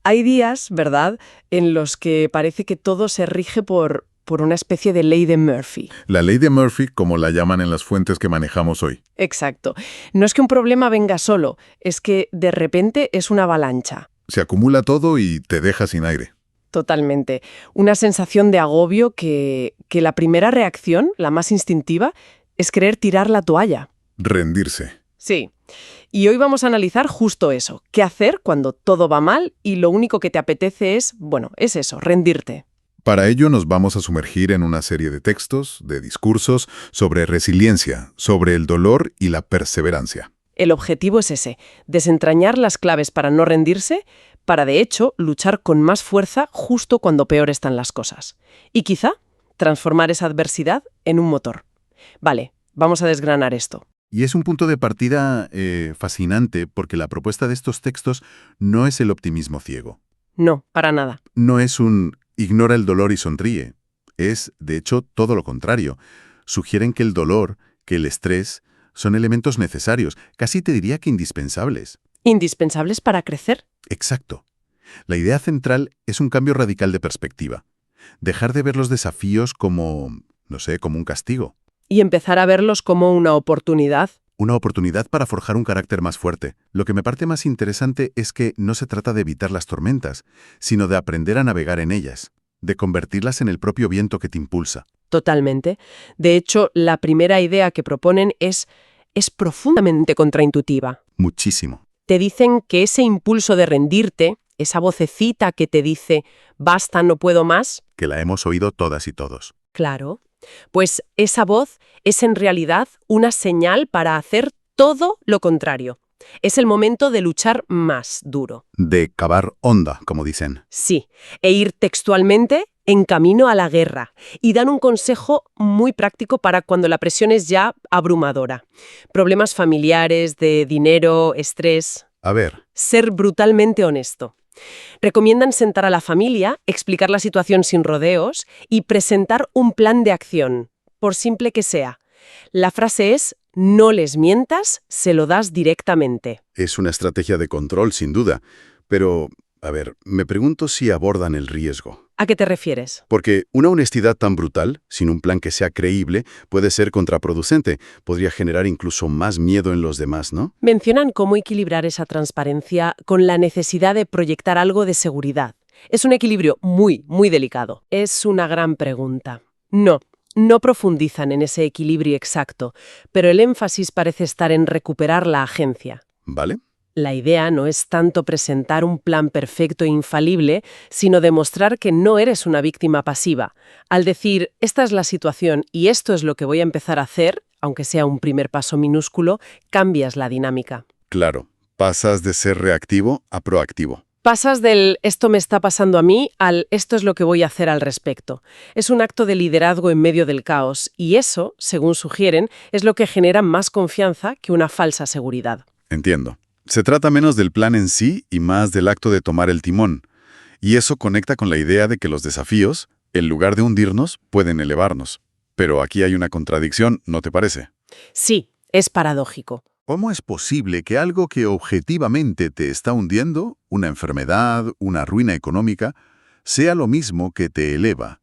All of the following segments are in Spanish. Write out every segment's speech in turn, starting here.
Hay días, ¿verdad?, en los que parece que todo se rige por una especie de ley de Murphy. La ley de Murphy, como la llaman en las fuentes que manejamos hoy. Exacto. No es que un problema venga solo, es que de repente es una avalancha. Se acumula todo y te deja sin aire. Totalmente. Una sensación de agobio que la primera reacción, la más instintiva, es querer tirar la toalla. Rendirse. Sí. Y hoy vamos a analizar justo eso. ¿Qué hacer cuando todo va mal y lo único que te apetece es, es eso, rendirte? Para ello nos vamos a sumergir en una serie de textos, de discursos, sobre resiliencia, sobre el dolor y la perseverancia. El objetivo es ese, desentrañar las claves para no rendirse, para de hecho luchar con más fuerza justo cuando peor están las cosas. Y quizá transformar esa adversidad en un motor. Vale, vamos a desgranar esto. Y es un punto de partida fascinante porque la propuesta de estos textos no es el optimismo ciego. No, para nada. No es un ignora el dolor y sonríe. Es, de hecho, todo lo contrario. Sugieren que el dolor, que el estrés, son elementos necesarios, casi te diría que indispensables. ¿Indispensables para crecer? Exacto. La idea central es un cambio radical de perspectiva. Dejar de ver los desafíos como, como un castigo. Y empezar a verlos como una oportunidad. Una oportunidad para forjar un carácter más fuerte. Lo que me parece más interesante es que no se trata de evitar las tormentas, sino de aprender a navegar en ellas, de convertirlas en el propio viento que te impulsa. Totalmente. De hecho, la primera idea que proponen es profundamente contraintuitiva. Muchísimo. Te dicen que ese impulso de rendirte, esa vocecita que te dice «basta, no puedo más», Que la hemos oído todas y todos. claro, pues esa voz es en realidad una señal para hacer todo lo contrario. Es el momento de luchar más duro. De cavar honda, como dicen. Sí, e ir textualmente en camino a la guerra. Y dan un consejo muy práctico para cuando la presión es ya abrumadora. Problemas familiares, de dinero, estrés. A ver. Ser brutalmente honesto. Recomiendan sentar a la familia, explicar la situación sin rodeos y presentar un plan de acción, por simple que sea. La frase es, no les mientas, se lo das directamente. Es una estrategia de control, sin duda. Pero, me pregunto si abordan el riesgo. ¿A qué te refieres? Porque una honestidad tan brutal, sin un plan que sea creíble, puede ser contraproducente. Podría generar incluso más miedo en los demás, ¿no? Mencionan cómo equilibrar esa transparencia con la necesidad de proyectar algo de seguridad. Es un equilibrio muy, muy delicado. Es una gran pregunta. No profundizan en ese equilibrio exacto, pero el énfasis parece estar en recuperar la agencia. ¿Vale? La idea no es tanto presentar un plan perfecto e infalible, sino demostrar que no eres una víctima pasiva. Al decir, esta es la situación y esto es lo que voy a empezar a hacer, aunque sea un primer paso minúsculo, cambias la dinámica. Claro, pasas de ser reactivo a proactivo. Pasas del esto me está pasando a mí al esto es lo que voy a hacer al respecto. Es un acto de liderazgo en medio del caos y eso, según sugieren, es lo que genera más confianza que una falsa seguridad. Entiendo. Se trata menos del plan en sí y más del acto de tomar el timón. Y eso conecta con la idea de que los desafíos, en lugar de hundirnos, pueden elevarnos. Pero aquí hay una contradicción, ¿no te parece? Sí, es paradójico. ¿Cómo es posible que algo que objetivamente te está hundiendo, una enfermedad, una ruina económica, sea lo mismo que te eleva?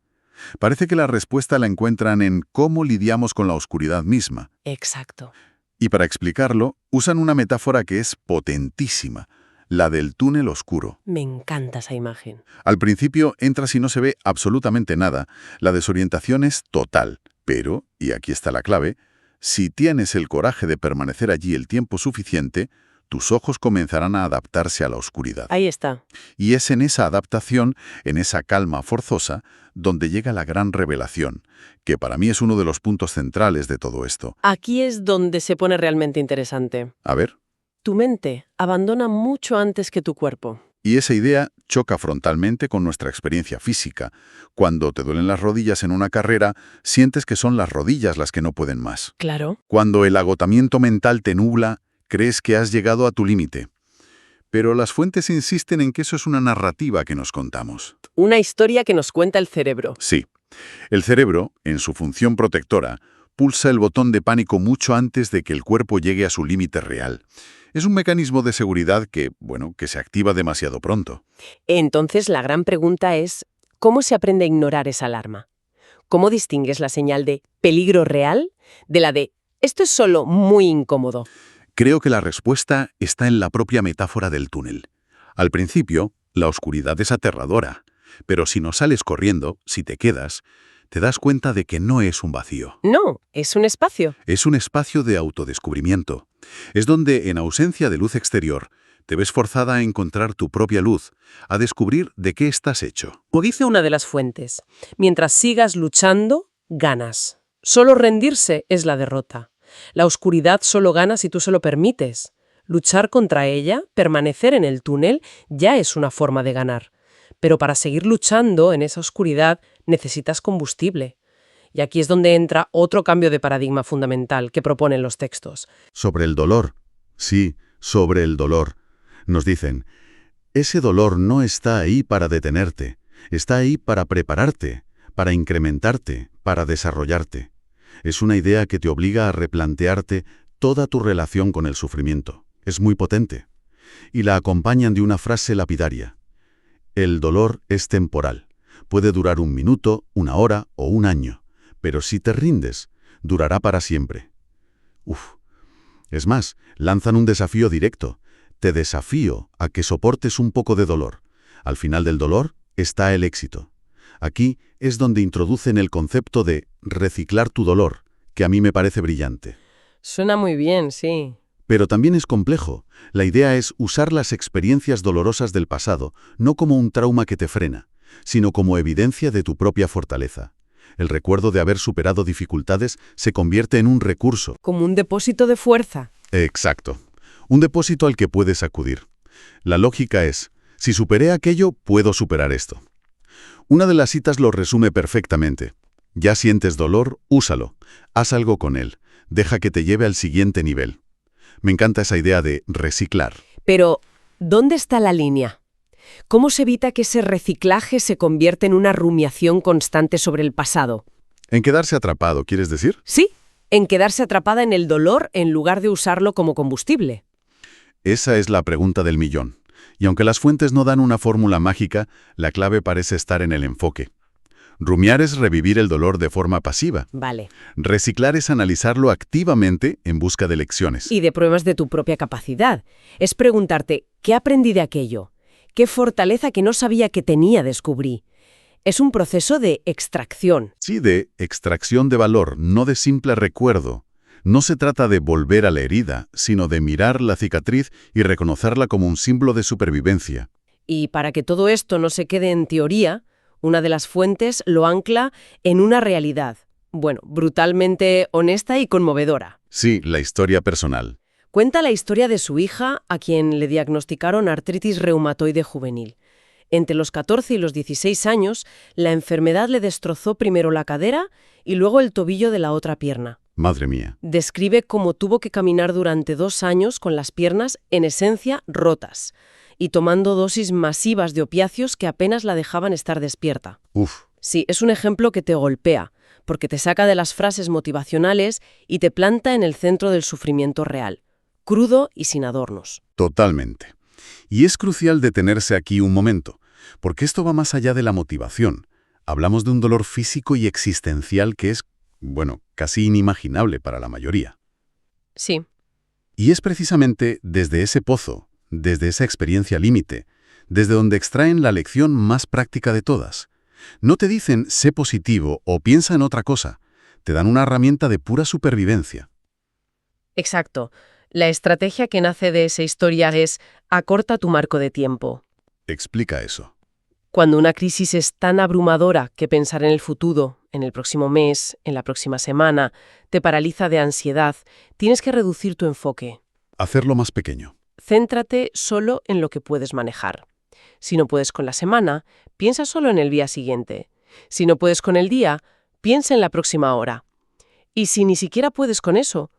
Parece que la respuesta la encuentran en cómo lidiamos con la oscuridad misma. Exacto. Y para explicarlo, usan una metáfora que es potentísima, la del túnel oscuro. Me encanta esa imagen. Al principio entras y no se ve absolutamente nada. La desorientación es total. Pero, y aquí está la clave, si tienes el coraje de permanecer allí el tiempo suficiente, tus ojos comenzarán a adaptarse a la oscuridad. Ahí está. Y es en esa adaptación, en esa calma forzosa, donde llega la gran revelación, que para mí es uno de los puntos centrales de todo esto. Aquí es donde se pone realmente interesante. A ver. Tu mente abandona mucho antes que tu cuerpo. Y esa idea choca frontalmente con nuestra experiencia física. Cuando te duelen las rodillas en una carrera, sientes que son las rodillas las que no pueden más. Claro. Cuando el agotamiento mental te nubla, crees que has llegado a tu límite. Pero las fuentes insisten en que eso es una narrativa que nos contamos. Una historia que nos cuenta el cerebro. Sí. El cerebro, en su función protectora, pulsa el botón de pánico mucho antes de que el cuerpo llegue a su límite real. Es un mecanismo de seguridad que, bueno, que se activa demasiado pronto. Entonces, la gran pregunta es, ¿cómo se aprende a ignorar esa alarma? ¿Cómo distingues la señal de peligro real de la de esto es solo muy incómodo? Creo que la respuesta está en la propia metáfora del túnel. Al principio, la oscuridad es aterradora, pero si no sales corriendo, si te quedas, te das cuenta de que no es un vacío. No, es un espacio. Es un espacio de autodescubrimiento. Es donde, en ausencia de luz exterior, te ves forzada a encontrar tu propia luz, a descubrir de qué estás hecho. Como dice una de las fuentes, mientras sigas luchando, ganas. Solo rendirse es la derrota. La oscuridad solo gana si tú se lo permites. Luchar contra ella, permanecer en el túnel, ya es una forma de ganar. Pero para seguir luchando en esa oscuridad necesitas combustible. Y aquí es donde entra otro cambio de paradigma fundamental que proponen los textos. Sobre el dolor. Sí, sobre el dolor. Nos dicen, ese dolor no está ahí para detenerte, está ahí para prepararte, para incrementarte, para desarrollarte. Es una idea que te obliga a replantearte toda tu relación con el sufrimiento. Es muy potente. Y la acompañan de una frase lapidaria. El dolor es temporal. Puede durar 1 minuto, 1 hora o 1 año. Pero si te rindes, durará para siempre. Es más, lanzan un desafío directo. Te desafío a que soportes un poco de dolor. Al final del dolor está el éxito. Aquí es donde introducen el concepto de reciclar tu dolor, que a mí me parece brillante. Suena muy bien, sí. Pero también es complejo. La idea es usar las experiencias dolorosas del pasado no como un trauma que te frena, sino como evidencia de tu propia fortaleza. El recuerdo de haber superado dificultades se convierte en un recurso. Como un depósito de fuerza. Exacto. Un depósito al que puedes acudir. La lógica es, si superé aquello, puedo superar esto. Una de las citas lo resume perfectamente. Ya sientes dolor, úsalo. Haz algo con él. Deja que te lleve al siguiente nivel. Me encanta esa idea de reciclar. Pero, ¿dónde está la línea? ¿Cómo se evita que ese reciclaje se convierta en una rumiación constante sobre el pasado? ¿En quedarse atrapado, quieres decir? Sí, en quedarse atrapada en el dolor en lugar de usarlo como combustible. Esa es la pregunta del millón. Y aunque las fuentes no dan una fórmula mágica, la clave parece estar en el enfoque. Rumiar es revivir el dolor de forma pasiva. Vale. Reciclar es analizarlo activamente en busca de lecciones. Y de pruebas de tu propia capacidad. Es preguntarte, ¿qué aprendí de aquello? ¿Qué fortaleza que no sabía que tenía descubrí? Es un proceso de extracción. Sí, de extracción de valor, no de simple recuerdo. No se trata de volver a la herida, sino de mirar la cicatriz y reconocerla como un símbolo de supervivencia. Y para que todo esto no se quede en teoría, una de las fuentes lo ancla en una realidad, bueno, brutalmente honesta y conmovedora. Sí, la historia personal. Cuenta la historia de su hija, a quien le diagnosticaron artritis reumatoide juvenil. Entre los 14 y los 16 años, la enfermedad le destrozó primero la cadera y luego el tobillo de la otra pierna. Madre mía. Describe cómo tuvo que caminar durante 2 años con las piernas, en esencia, rotas, y tomando dosis masivas de opiáceos que apenas la dejaban estar despierta. Sí, es un ejemplo que te golpea, porque te saca de las frases motivacionales y te planta en el centro del sufrimiento real, crudo y sin adornos. Totalmente. Y es crucial detenerse aquí un momento, porque esto va más allá de la motivación. Hablamos de un dolor físico y existencial que es, bueno, casi inimaginable para la mayoría. Sí. Y es precisamente desde ese pozo, desde esa experiencia límite, desde donde extraen la lección más práctica de todas. No te dicen sé positivo o piensa en otra cosa, te dan una herramienta de pura supervivencia. Exacto. La estrategia que nace de esa historia es acorta tu marco de tiempo. Explica eso. Cuando una crisis es tan abrumadora que pensar en el futuro, en el próximo mes, en la próxima semana, te paraliza de ansiedad, tienes que reducir tu enfoque. Hacerlo más pequeño. Céntrate solo en lo que puedes manejar. Si no puedes con la semana, piensa solo en el día siguiente. Si no puedes con el día, piensa en la próxima hora. Y si ni siquiera puedes con eso,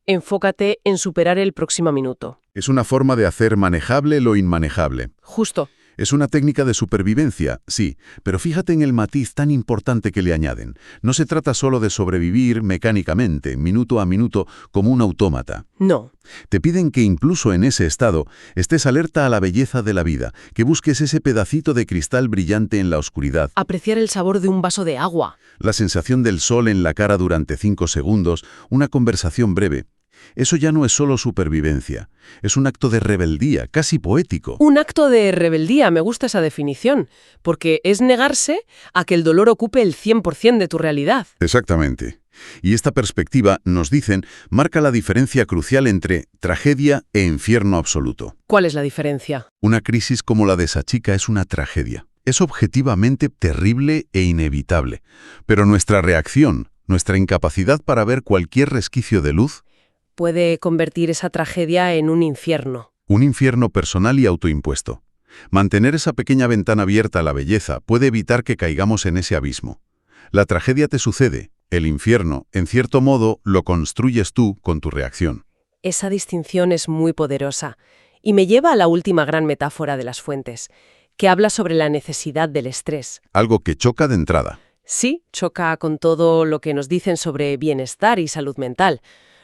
enfócate en superar el próximo minuto. Es una forma de hacer manejable lo inmanejable. Justo. Es una técnica de supervivencia, sí, pero fíjate en el matiz tan importante que le añaden. No se trata solo de sobrevivir mecánicamente, minuto a minuto, como un autómata. No. Te piden que incluso en ese estado estés alerta a la belleza de la vida, que busques ese pedacito de cristal brillante en la oscuridad. Apreciar el sabor de un vaso de agua. La sensación del sol en la cara durante 5 segundos, una conversación breve. Eso ya no es solo supervivencia, es un acto de rebeldía, casi poético. Un acto de rebeldía, me gusta esa definición, porque es negarse a que el dolor ocupe el 100% de tu realidad. Exactamente. Y esta perspectiva, nos dicen, marca la diferencia crucial entre tragedia e infierno absoluto. ¿Cuál es la diferencia? Una crisis como la de esa chica es una tragedia. Es objetivamente terrible e inevitable. Pero nuestra reacción, nuestra incapacidad para ver cualquier resquicio de luz, Puede convertir esa tragedia en un infierno. un infierno personal y autoimpuesto. Mantener esa pequeña ventana abierta a la belleza puede evitar que caigamos en ese abismo. La tragedia te sucede, el infierno, en cierto modo, lo construyes tú con tu reacción. Esa distinción es muy poderosa y me lleva a la última gran metáfora de las fuentes, que habla sobre la necesidad del estrés. Algo que choca de entrada. Sí, choca con todo lo que nos dicen sobre bienestar y salud mental.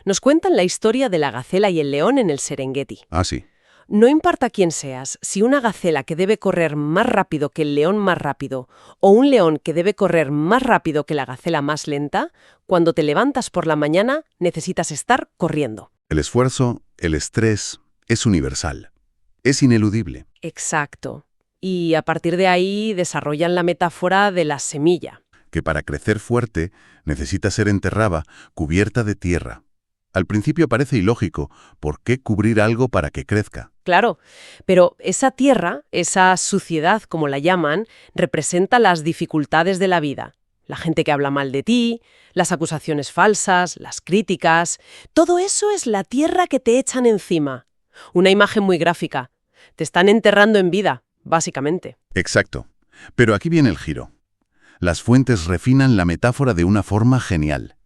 Nos cuentan la historia de la gacela y el león en el Serengeti. Ah, sí. No importa quién seas, si una gacela que debe correr más rápido que el león más rápido, o un león que debe correr más rápido que la gacela más lenta, cuando te levantas por la mañana necesitas estar corriendo. El esfuerzo, el estrés, es universal. Es ineludible. Exacto. Y a partir de ahí desarrollan la metáfora de la semilla. Que para crecer fuerte necesita ser enterrada, cubierta de tierra. Al principio parece ilógico, ¿por qué cubrir algo para que crezca? Claro, pero esa tierra, esa suciedad, como la llaman, representa las dificultades de la vida. La gente que habla mal de ti, las acusaciones falsas, las críticas. Todo eso es la tierra que te echan encima. Una imagen muy gráfica. Te están enterrando en vida, básicamente. Exacto. Pero aquí viene el giro. Las fuentes refinan la metáfora de una forma genial.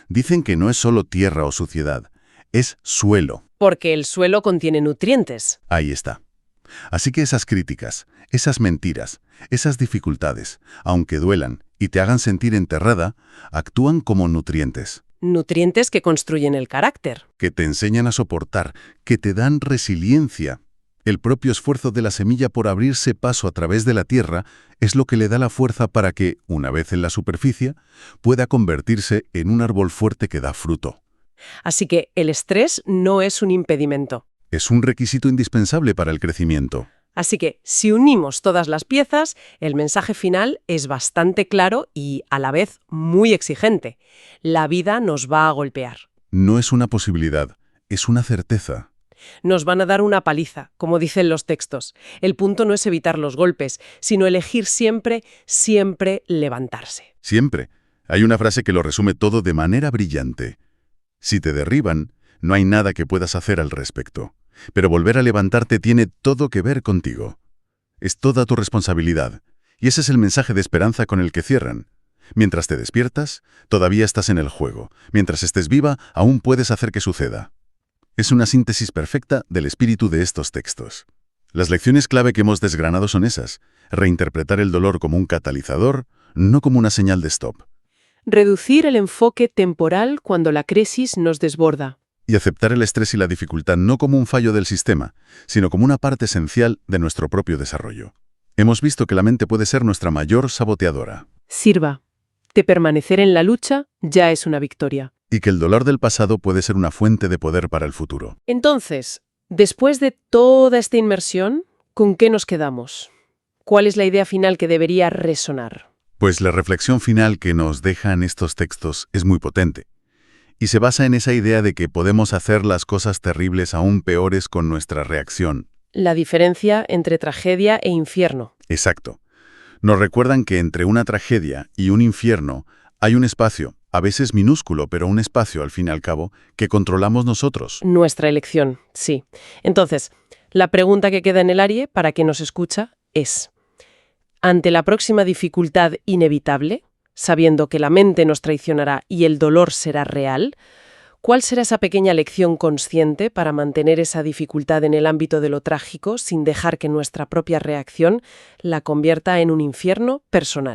Dicen que no es solo tierra o suciedad, es suelo. Porque el suelo contiene nutrientes. Ahí está. Así que esas críticas, esas mentiras, esas dificultades, aunque duelan y te hagan sentir enterrada, actúan como nutrientes. Nutrientes que construyen el carácter. Que te enseñan a soportar, que te dan resiliencia. El propio esfuerzo de la semilla por abrirse paso a través de la tierra es lo que le da la fuerza para que, una vez en la superficie, pueda convertirse en un árbol fuerte que da fruto. Así que el estrés no es un impedimento. Es un requisito indispensable para el crecimiento. Así que, si unimos todas las piezas, el mensaje final es bastante claro y, a la vez, muy exigente. La vida nos va a golpear. No es una posibilidad, es una certeza. Nos van a dar una paliza, como dicen los textos. El punto no es evitar los golpes, sino elegir siempre, siempre levantarse. Siempre. Hay una frase que lo resume todo de manera brillante. Si te derriban, no hay nada que puedas hacer al respecto. Pero volver a levantarte tiene todo que ver contigo. Es toda tu responsabilidad. Y ese es el mensaje de esperanza con el que cierran. Mientras te despiertas, todavía estás en el juego. Mientras estés viva, aún puedes hacer que suceda. Es una síntesis perfecta del espíritu de estos textos. Las lecciones clave que hemos desgranado son esas. Reinterpretar el dolor como un catalizador, no como una señal de stop. Reducir el enfoque temporal cuando la crisis nos desborda. Y aceptar el estrés y la dificultad no como un fallo del sistema, sino como una parte esencial de nuestro propio desarrollo. Hemos visto que la mente puede ser nuestra mayor saboteadora. Sirva. De permanecer en la lucha ya es una victoria. Y que el dolor del pasado puede ser una fuente de poder para el futuro. Entonces, después de toda esta inmersión, ¿con qué nos quedamos? ¿Cuál es la idea final que debería resonar? Pues la reflexión final que nos dejan estos textos es muy potente. Y se basa en esa idea de que podemos hacer las cosas terribles aún peores con nuestra reacción. La diferencia entre tragedia e infierno. Exacto. Nos recuerdan que entre una tragedia y un infierno hay un espacio, a veces minúsculo, pero un espacio, al fin y al cabo, que controlamos nosotros. Nuestra elección, sí. Entonces, la pregunta que queda en el aire para quien nos escucha es, ante la próxima dificultad inevitable, sabiendo que la mente nos traicionará y el dolor será real, ¿Cuál será esa pequeña lección consciente para mantener esa dificultad en el ámbito de lo trágico sin dejar que nuestra propia reacción la convierta en un infierno personal?